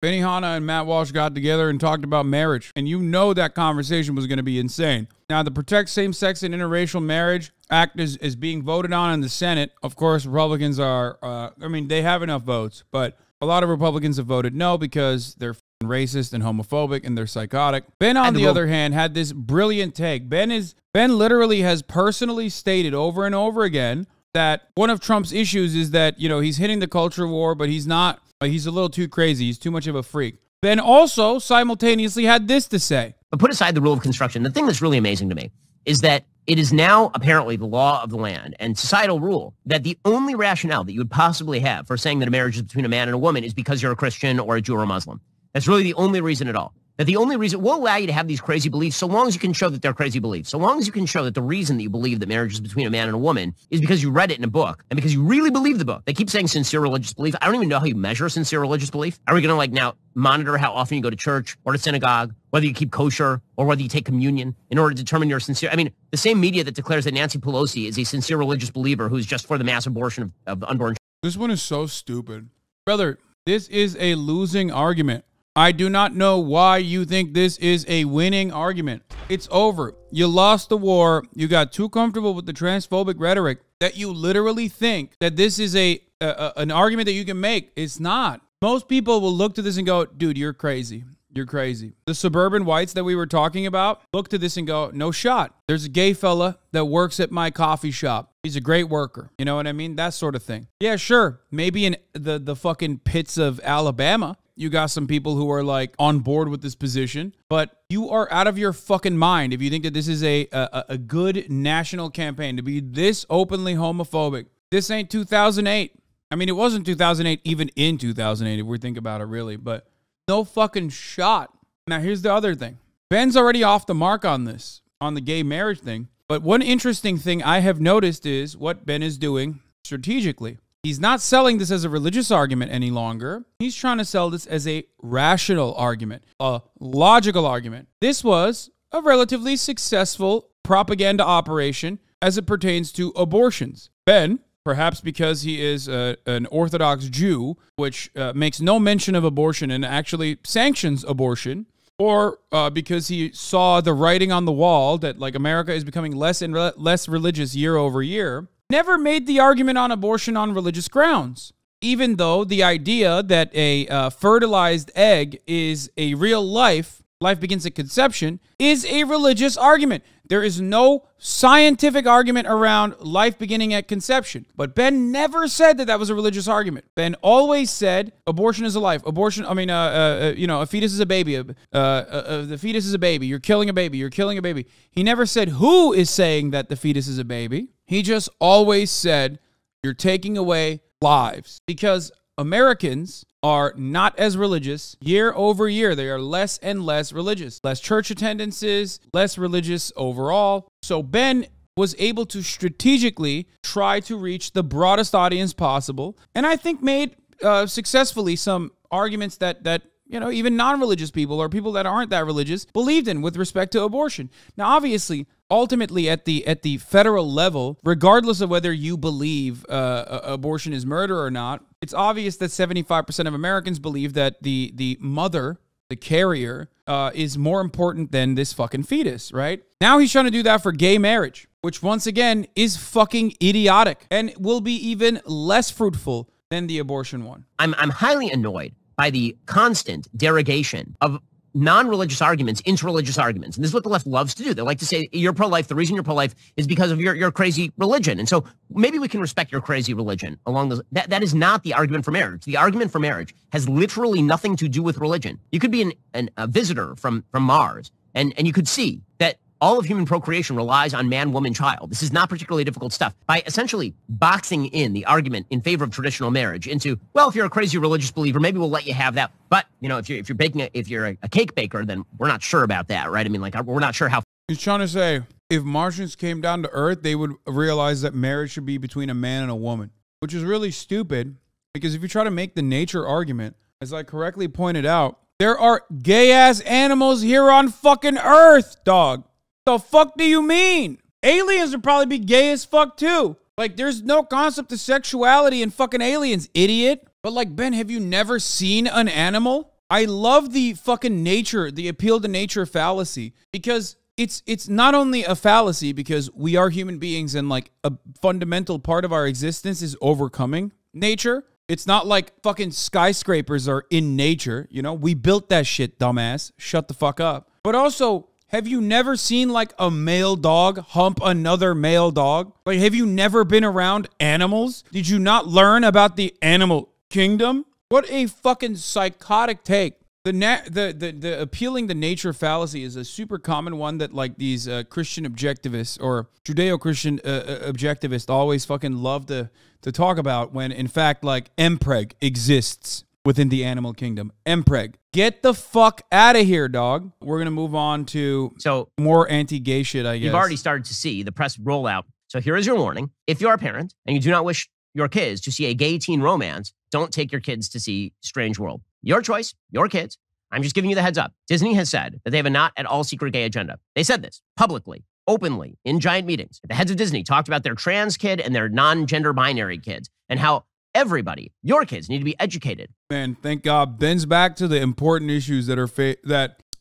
Benihana and Matt Walsh got together and talked about marriage. And you know that conversation was going to be insane. Now, the Protect Same-Sex and Interracial Marriage Act is being voted on in the Senate. Of course, Republicans are, they have enough votes, but a lot of Republicans have voted no because they're racist and homophobic and they're psychotic. Ben, on the other hand, had this brilliant take. Ben literally has personally stated over and over again that one of Trump's issues is that, he's hitting the culture war, but he's not. He's a little too crazy. He's too much of a freak. Ben also simultaneously had this to say. But put aside the rule of construction, the thing that's really amazing to me is that it is now apparently the law of the land and societal rule that the only rationale that you would possibly have for saying that a marriage is between a man and a woman is because you're a Christian or a Jew or a Muslim. That's really the only reason at all. That the only reason will allow you to have these crazy beliefs so long as you can show that they're crazy beliefs. So long as you can show that the reason that you believe that marriage is between a man and a woman is because you read it in a book and because you really believe the book. They keep saying sincere religious belief. I don't even know how you measure sincere religious belief. Are we going to now monitor how often you go to church or to synagogue, whether you keep kosher or whether you take communion in order to determine your sincere? The same media that declares that Nancy Pelosi is a sincere religious believer who's just for the mass abortion of unborn. This one is so stupid. Brother, this is a losing argument. I do not know why you think this is a winning argument. It's over. You lost the war. You got too comfortable with the transphobic rhetoric that you literally think that this is an argument that you can make. It's not. Most people will look to this and go, dude, you're crazy. You're crazy. The suburban whites that we were talking about look to this and go, no shot. There's a gay fella that works at my coffee shop. He's a great worker. You know what I mean? That sort of thing. Yeah, sure. Maybe in the fucking pits of Alabama, you got some people who are on board with this position, but you are out of your fucking mind if you think that this is a good national campaign to be this openly homophobic. This ain't 2008. It wasn't 2008 even in 2008 if we think about it really, but no fucking shot. Now here's the other thing. Ben's already off the mark on this, on the gay marriage thing, but one interesting thing I have noticed is what Ben is doing strategically. He's not selling this as a religious argument any longer. He's trying to sell this as a rational argument, a logical argument. This was a relatively successful propaganda operation as it pertains to abortions. Ben, perhaps because he is an Orthodox Jew, which makes no mention of abortion and actually sanctions abortion, or because he saw the writing on the wall that America is becoming less and less religious year over year, never made the argument on abortion on religious grounds, even though the idea that a fertilized egg is a real life begins at conception, is a religious argument. There is no scientific argument around life beginning at conception. But Ben never said that was a religious argument. Ben always said abortion is a life. A fetus is a baby. The fetus is a baby. You're killing a baby. You're killing a baby. He never said who is saying that the fetus is a baby. He just always said you're taking away lives because Americans are not as religious year over year. They are less and less religious, less church attendances, less religious overall. So Ben was able to strategically try to reach the broadest audience possible. And I think made successfully some arguments that even non-religious people or people that aren't that religious believed in with respect to abortion. Now, obviously, ultimately at the federal level, regardless of whether you believe abortion is murder or not, it's obvious that 75% of Americans believe that the mother, the carrier, is more important than this fucking fetus, right? Now he's trying to do that for gay marriage, which once again is fucking idiotic and will be even less fruitful than the abortion one. I'm highly annoyed by the constant derogation of non-religious arguments into religious arguments. And this is what the left loves to do. They like to say, you're pro-life. The reason you're pro-life is because of your crazy religion. And so maybe we can respect your crazy religion along those. That is not the argument for marriage. The argument for marriage has literally nothing to do with religion. You could be a visitor from Mars, and you could see that all of human procreation relies on man, woman, child. This is not particularly difficult stuff. By essentially boxing in the argument in favor of traditional marriage into, well, if you're a crazy religious believer, maybe we'll let you have that. But if you're a cake baker, then we're not sure about that, right? We're not sure how. He's trying to say if Martians came down to Earth, they would realize that marriage should be between a man and a woman, which is really stupid because if you try to make the nature argument, as I correctly pointed out, there are gay ass animals here on fucking Earth, dog. The fuck do you mean? Aliens would probably be gay as fuck too. There's no concept of sexuality in fucking aliens, idiot. But Ben, have you never seen an animal? I love the fucking nature, the appeal to nature fallacy, because it's not only a fallacy because we are human beings and like a fundamental part of our existence is overcoming nature. It's not like fucking skyscrapers are in nature, you know? We built that shit, dumbass. Shut the fuck up. But also, have you never seen like a male dog hump another male dog? Like, have you never been around animals? Did you not learn about the animal kingdom? What a fucking psychotic take. The appealing to nature fallacy is a super common one that like these Christian objectivists or Judeo-Christian objectivists always fucking love to talk about when in fact like MPreg exists within the animal kingdom. MPreg. Get the fuck out of here, dog. We're going to move on to more anti-gay shit, I guess. You've already started to see the press rollout. So here is your warning. If you're a parent and you do not wish your kids to see a gay teen romance, don't take your kids to see Strange World. Your choice, your kids. I'm just giving you the heads up. Disney has said that they have a not at all secret gay agenda. They said this publicly, openly, in giant meetings. The heads of Disney talked about their trans kid and their non-gender binary kids and how everybody, your kids, need to be educated. Man, thank God. Ben's back to the important issues that are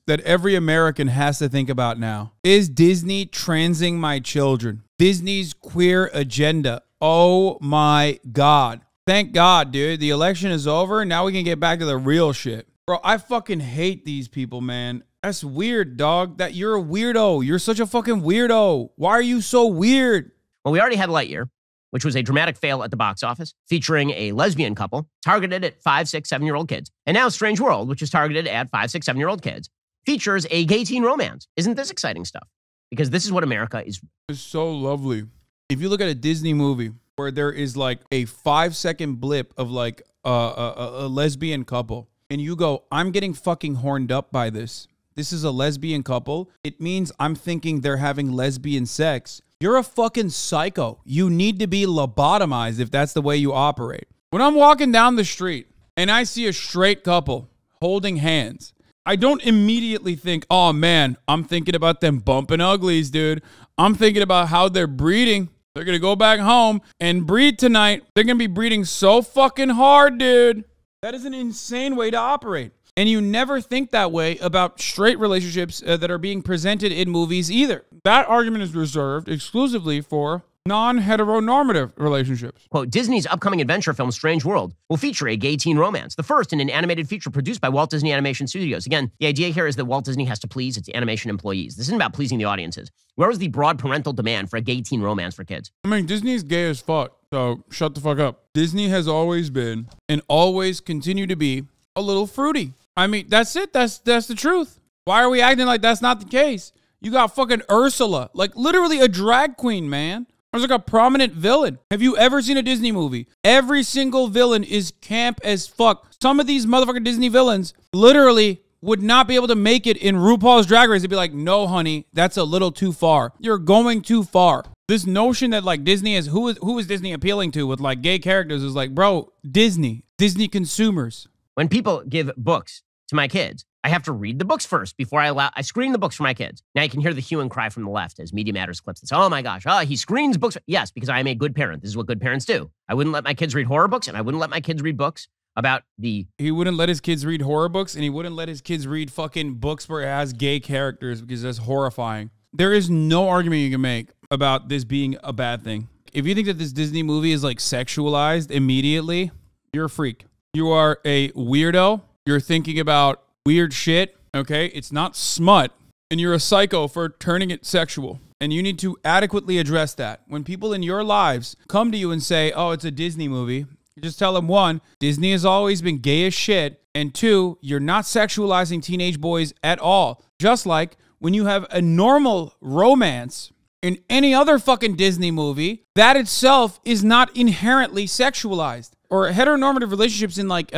that every American has to think about now. Is Disney transing my children? Disney's queer agenda. Oh my God. Thank God, dude. The election is over. Now we can get back to the real shit. Bro, I fucking hate these people, man. That's weird, dog. That you're a weirdo. You're such a fucking weirdo. Why are you so weird? Well, we already had Lightyear, which was a dramatic fail at the box office, featuring a lesbian couple targeted at 5, 6, 7-year-old kids. And now Strange World, which is targeted at 5, 6, 7-year-old kids, features a gay teen romance. Isn't this exciting stuff? Because this is what America is. It's so lovely. If you look at a Disney movie where there is like a 5-second blip of like a lesbian couple, and you go, I'm getting fucking horned up by this. This is a lesbian couple. It means I'm thinking they're having lesbian sex. You're a fucking psycho. You need to be lobotomized if that's the way you operate. When I'm walking down the street and I see a straight couple holding hands, I don't immediately think, oh man, I'm thinking about them bumping uglies, dude. I'm thinking about how they're breeding. They're going to go back home and breed tonight. They're going to be breeding so fucking hard, dude. That is an insane way to operate. And you never think that way about straight relationships that are being presented in movies either. That argument is reserved exclusively for non-heteronormative relationships. Quote, Disney's upcoming adventure film Strange World will feature a gay teen romance, the first in an animated feature produced by Walt Disney Animation Studios. Again, the idea here is that Walt Disney has to please its animation employees. This isn't about pleasing the audiences. Where was the broad parental demand for a gay teen romance for kids? I mean, Disney's gay as fuck, so shut the fuck up. Disney has always been and always continue to be a little fruity. I mean, that's it. That's the truth. Why are we acting like that's not the case? You got fucking Ursula, like literally a drag queen, man. There's like a prominent villain. Have you ever seen a Disney movie? Every single villain is camp as fuck. Some of these motherfucking Disney villains literally would not be able to make it in RuPaul's Drag Race. They'd be like, no, honey, that's a little too far. You're going too far. This notion that like Disney is, who is Disney appealing to with like gay characters is like, bro, Disney consumers. When people give books to my kids, I have to read the books first before I screen the books for my kids. Now you can hear the hue and cry from the left as Media Matters clips this. Oh my gosh, he screens books. Yes, because I am a good parent. This is what good parents do. I wouldn't let my kids read horror books, and I wouldn't let my kids read books about the... He wouldn't let his kids read horror books, and he wouldn't let his kids read fucking books where it has gay characters because that's horrifying. There is no argument you can make about this being a bad thing. If you think that this Disney movie is like sexualized immediately, you're a freak. You are a weirdo. You're thinking about weird shit. Okay, it's not smut, and you're a psycho for turning it sexual. And you need to adequately address that. When people in your lives come to you and say, oh, it's a Disney movie, you just tell them, one, Disney has always been gay as shit, and two, you're not sexualizing teenage boys at all. Just like when you have a normal romance in any other fucking Disney movie, that itself is not inherently sexualized. Or heteronormative relationships in like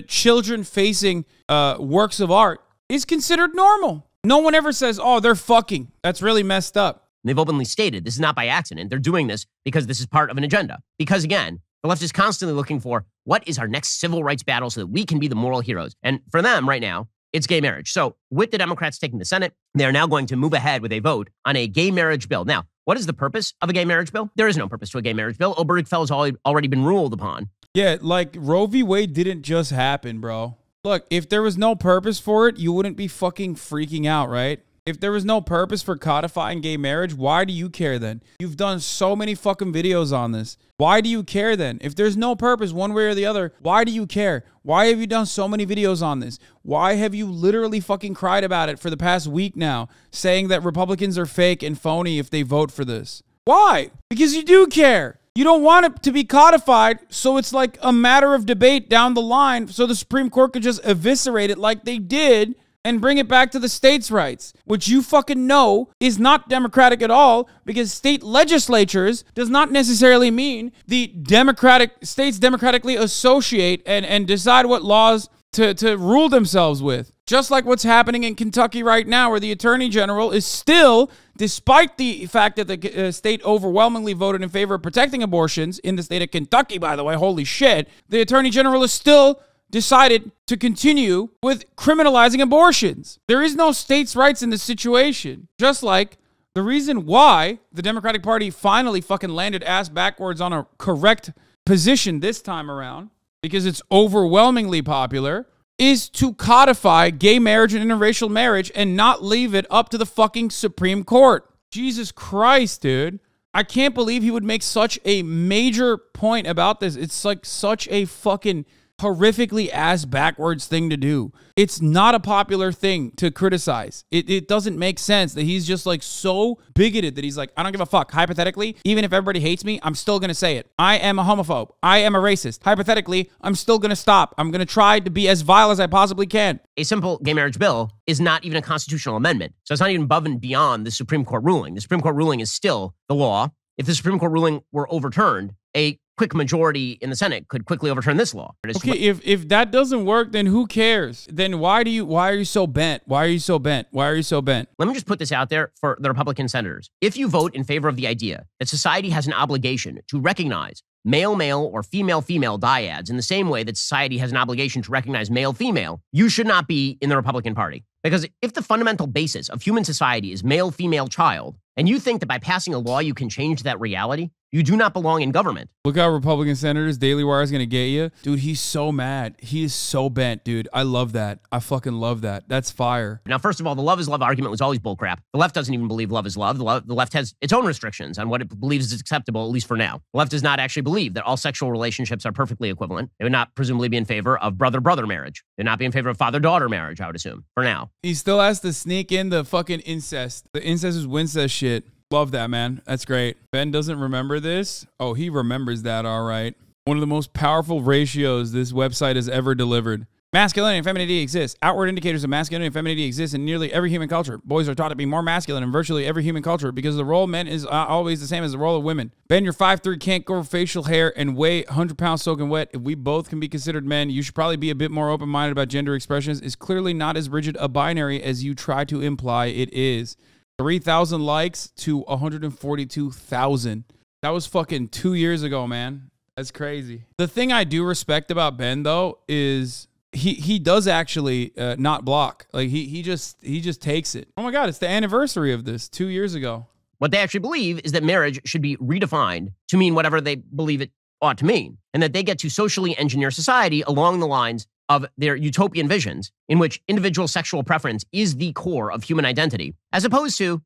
children-facing works of art is considered normal. No one ever says, oh, they're fucking. That's really messed up. They've openly stated this is not by accident. They're doing this because this is part of an agenda. Because again, the left is constantly looking for what is our next civil rights battle so that we can be the moral heroes. And for them right now, it's gay marriage. So with the Democrats taking the Senate, they are now going to move ahead with a vote on a gay marriage bill. Now, what is the purpose of a gay marriage bill? There is no purpose to a gay marriage bill. Obergefell has already been ruled upon. Yeah, like Roe v. Wade didn't just happen, bro. Look, if there was no purpose for it, you wouldn't be fucking freaking out, right? If there was no purpose for codifying gay marriage, why do you care then? You've done so many fucking videos on this. Why do you care then? If there's no purpose one way or the other, why do you care? Why have you done so many videos on this? Why have you literally fucking cried about it for the past week now, saying that Republicans are fake and phony if they vote for this? Why? Because you do care. You don't want it to be codified, so it's like a matter of debate down the line, so the Supreme Court could just eviscerate it like they did and bring it back to the states' rights, which you fucking know is not democratic at all, because state legislatures does not necessarily mean the states democratically associate and decide what laws to rule themselves with. Just like what's happening in Kentucky right now, where the Attorney General is still, despite the fact that the state overwhelmingly voted in favor of protecting abortions in the state of Kentucky, by the way, holy shit, the Attorney General is still decided to continue with criminalizing abortions. There is no states' rights in this situation. Just like the reason why the Democratic Party finally fucking landed ass backwards on a correct position this time around, because it's overwhelmingly popular, is to codify gay marriage and interracial marriage and not leave it up to the fucking Supreme Court. Jesus Christ, dude. I can't believe he would make such a major point about this. It's like such a fucking horrifically ass backwards thing to do. It's not a popular thing to criticize. It doesn't make sense that he's just like so bigoted that he's like, I don't give a fuck. Hypothetically, even if everybody hates me, I'm still going to say it. I am a homophobe. I am a racist. Hypothetically, I'm still going to stop. I'm going to try to be as vile as I possibly can. A simple gay marriage bill is not even a constitutional amendment. So it's not even above and beyond the Supreme Court ruling. The Supreme Court ruling is still the law. If the Supreme Court ruling were overturned, a quick majority in the Senate could quickly overturn this law. Okay, if that doesn't work, then who cares? Then why are you so bent? Why are you so bent? Why are you so bent? Let me just put this out there for the Republican senators. If you vote in favor of the idea that society has an obligation to recognize male-male or female-female dyads in the same way that society has an obligation to recognize male-female, you should not be in the Republican Party. Because if the fundamental basis of human society is male-female child, and you think that by passing a law you can change that reality, you do not belong in government. Look how Republican senators, Daily Wire is going to get you. Dude, he's so mad. He is so bent, dude. I love that. I fucking love that. That's fire. Now, first of all, the love is love argument was always bullcrap. The left doesn't even believe love is love. The left has its own restrictions on what it believes is acceptable, at least for now. The left does not actually believe that all sexual relationships are perfectly equivalent. They would not presumably be in favor of brother-brother marriage. They would not be in favor of father-daughter marriage, I would assume, for now. He still has to sneak in the fucking incest. The incest is Wincest shit. Love that, man. That's great. Ben doesn't remember this. Oh, he remembers that, all right. One of the most powerful ratios this website has ever delivered. Masculinity and femininity exist. Outward indicators of masculinity and femininity exist in nearly every human culture. Boys are taught to be more masculine in virtually every human culture because the role of men is always the same as the role of women. Ben, you're 5'3", can't grow facial hair, and weigh 100 pounds soaking wet. If we both can be considered men, you should probably be a bit more open-minded about gender expressions. It's clearly not as rigid a binary as you try to imply it is. 3,000 likes to 142,000. That was fucking 2 years ago, man. That's crazy. The thing I do respect about Ben, though, is he does actually not block. Like he just takes it. Oh my God, it's the anniversary of this 2 years ago. What they actually believe is that marriage should be redefined to mean whatever they believe it ought to mean, and that they get to socially engineer society along the lines of their utopian visions in which individual sexual preference is the core of human identity, as opposed to,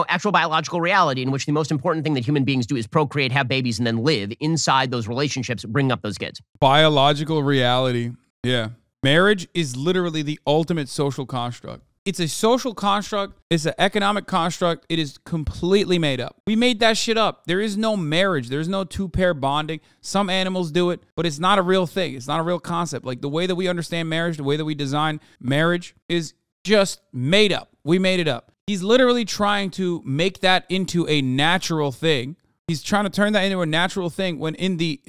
actual biological reality in which the most important thing that human beings do is procreate, have babies, and then live inside those relationships, bring up those kids. Biological reality. Yeah. Marriage is literally the ultimate social construct. It's a social construct. It's an economic construct. It is completely made up. We made that shit up. There is no marriage. There's no two-pair bonding. Some animals do it, but it's not a real thing. It's not a real concept. Like the way that we understand marriage, the way that we design marriage is just made up. We made it up. He's literally trying to make that into a natural thing. He's trying to turn that into a natural thing when in the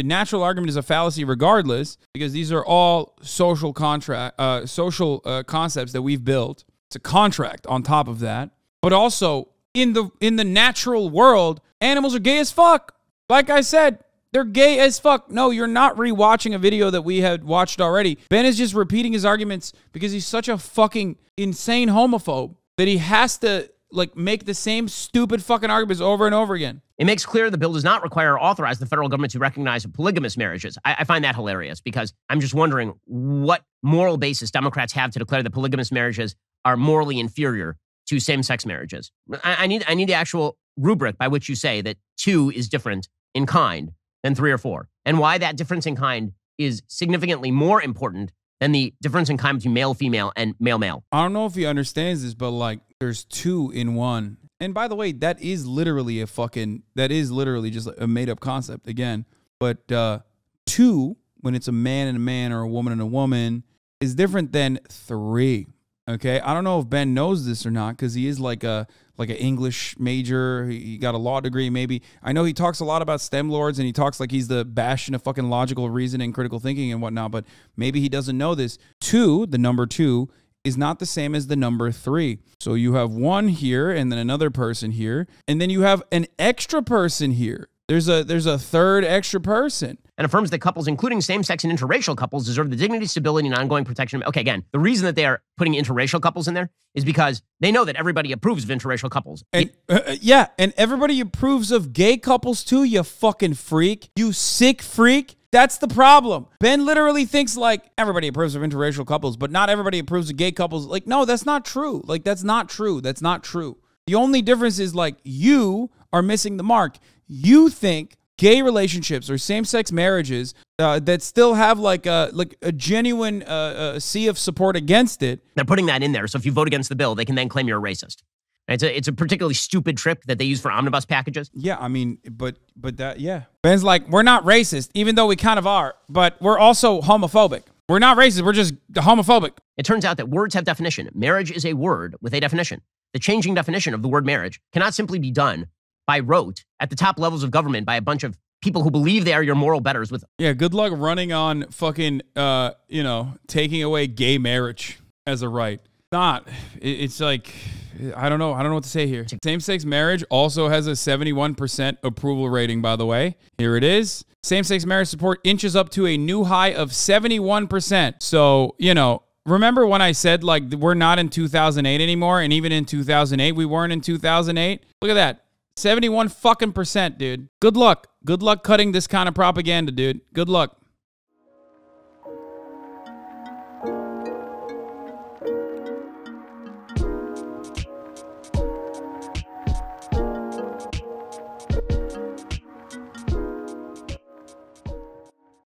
natural argument is a fallacy regardless, because these are all social concepts that we've built. It's a contract on top of that. But also in the natural world, animals are gay as fuck. Like I said, they're gay as fuck. No, you're not rewatching a video that we had watched already. Ben is just repeating his arguments because he's such a fucking insane homophobe that he has to like make the same stupid fucking arguments over and over again. It makes clear the bill does not require or authorize the federal government to recognize polygamous marriages. I find that hilarious because I'm just wondering what moral basis Democrats have to declare that polygamous marriages are morally inferior to same-sex marriages. I need the actual rubric by which you say that 2 is different in kind than 3 or 4, and why that difference in kind is significantly more important than the difference in kind between male-female and male-male. I don't know if he understands this, but like there's 2 in 1. And by the way, that is literally just a made-up concept again. But 2, when it's a man and a man or a woman and a woman, is different than 3. Okay, I don't know if Ben knows this or not because he is like an English major. He got a law degree, maybe. I know he talks a lot about STEM lords and he talks like he's the bastion of fucking logical reasoning, critical thinking, and whatnot. But maybe he doesn't know this. 2, the number 2, is not the same as the number 3. So you have 1 here and then another person here, and then you have an extra person here. There's a third extra person. And affirms that couples, including same-sex and interracial couples, deserve the dignity, stability, and ongoing protection. Okay, again, the reason that they are putting interracial couples in there is because they know that everybody approves of interracial couples. And yeah, and everybody approves of gay couples too, you fucking freak. You sick freak. That's the problem. Ben literally thinks like everybody approves of interracial couples, but not everybody approves of gay couples. Like, no, that's not true. Like, that's not true. That's not true. The only difference is like you are missing the mark. You think gay relationships or same-sex marriages that still have like a genuine sea of support against it. They're putting that in there. So if you vote against the bill, they can then claim you're a racist. It's a particularly stupid trick that they use for omnibus packages. Yeah, I mean, but that, yeah. Ben's like, we're not racist, even though we kind of are, but we're also homophobic. We're not racist, we're just homophobic. It turns out that words have definition. Marriage is a word with a definition. The changing definition of the word marriage cannot simply be done by rote at the top levels of government by a bunch of people who believe they are your moral betters with. Yeah, good luck running on fucking, taking away gay marriage as a right. It's like, I don't know what to say here. Same-sex marriage also has a 71% approval rating, by the way. Here it is. Same-sex marriage support inches up to a new high of 71%. So, remember when I said, like, we're not in 2008 anymore, and even in 2008, we weren't in 2008? Look at that. 71 fucking %, dude. Good luck. Good luck cutting this kind of propaganda, dude. Good luck.